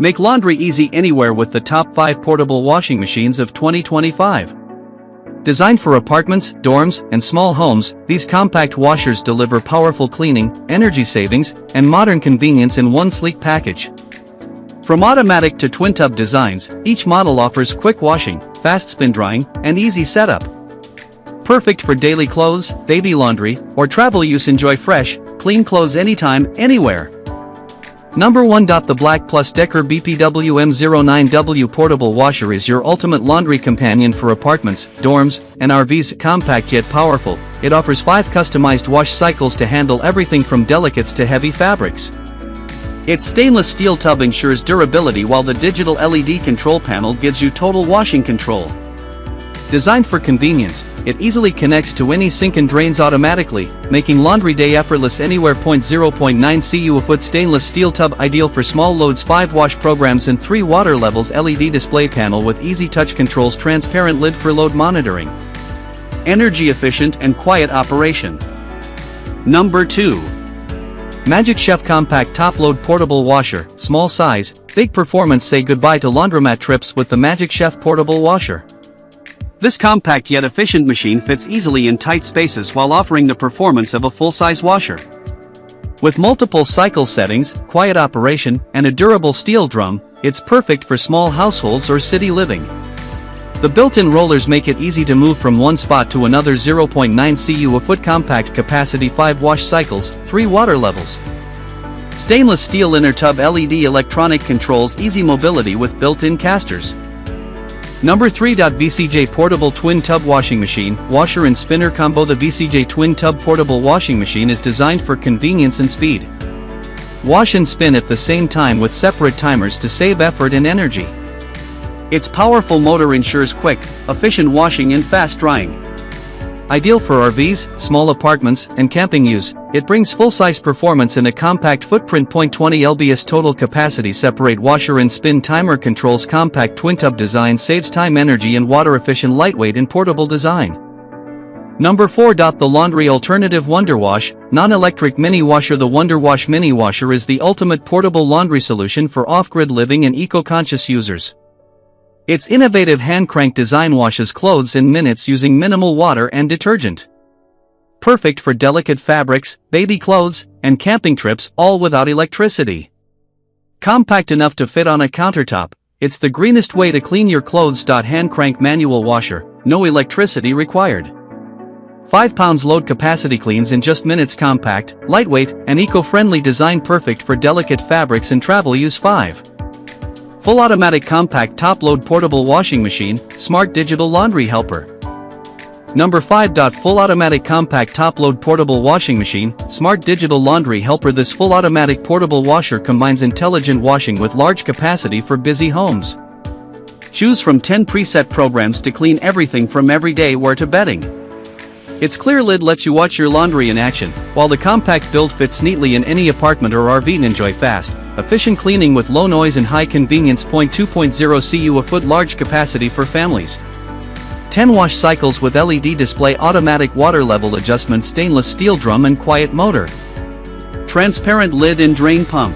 Make laundry easy anywhere with the top 5 portable washing machines of 2025. Designed for apartments, dorms, and small homes, these compact washers deliver powerful cleaning, energy savings, and modern convenience in one sleek package. From automatic to twin-tub designs, each model offers quick washing, fast spin drying, and easy setup. Perfect for daily clothes, baby laundry, or travel use. Enjoy fresh, clean clothes anytime, anywhere. Number 1. The BLACK+DECKER BPWM09W Portable Washer is your ultimate laundry companion for apartments, dorms, and RVs. Compact yet powerful, it offers 5 customized wash cycles to handle everything from delicates to heavy fabrics. Its stainless steel tub ensures durability while the digital LED control panel gives you total washing control. Designed for convenience, it easily connects to any sink and drains automatically, making laundry day effortless anywhere. 0.9 cu/foot stainless steel tub ideal for small loads. 5 wash programs and 3 water levels. LED display panel with easy touch controls. Transparent lid for load monitoring. Energy efficient and quiet operation. Number 2. Magic Chef Compact Top Load Portable Washer. Small size, big performance. Say goodbye to laundromat trips with the Magic Chef Portable Washer. This compact yet efficient machine fits easily in tight spaces while offering the performance of a full-size washer. With multiple cycle settings, quiet operation, and a durable steel drum, it's perfect for small households or city living. The built-in rollers make it easy to move from one spot to another. 0.9 cu/foot compact capacity. 5 wash cycles, 3 water levels. Stainless steel inner tub. LED electronic controls. Easy mobility with built-in casters. Number 3. VCJ Portable Twin Tub Washing Machine, Washer and Spinner Combo. The VCJ Twin Tub Portable Washing Machine is designed for convenience and speed. Wash and spin at the same time with separate timers to save effort and energy. Its powerful motor ensures quick, efficient washing and fast drying. Ideal for RVs, small apartments, and camping use, it brings full-size performance in a compact footprint. 20 lbs total capacity. Separate washer and spin timer controls. Compact twin-tub design saves time, energy, and water-efficient. Lightweight and portable design. Number 4. The laundry alternative WonderWash Non-electric mini washer. The WonderWash mini washer is the ultimate portable laundry solution for off-grid living and eco-conscious users. Its innovative hand-crank design washes clothes in minutes using minimal water and detergent. Perfect for delicate fabrics, baby clothes, and camping trips, all without electricity. Compact enough to fit on a countertop, it's the greenest way to clean your clothes. Hand-crank manual washer, no electricity required. 5 pounds load capacity. Cleans in just minutes. Compact, lightweight, and eco-friendly design. Perfect for delicate fabrics and travel use. 5. Full automatic compact top load portable washing machine, smart digital laundry helper. Number 5. Full automatic compact top load portable washing machine, smart digital laundry helper. This full automatic portable washer combines intelligent washing with large capacity for busy homes. Choose from 10 preset programs to clean everything from everyday wear to bedding. Its clear lid lets you watch your laundry in action, while the compact build fits neatly in any apartment or RV. Enjoy fast, efficient cleaning with low noise and high convenience. 2.0 cu/foot large capacity for families. 10 wash cycles with LED display. Automatic water level adjustment. Stainless steel drum and quiet motor. Transparent lid and drain pump.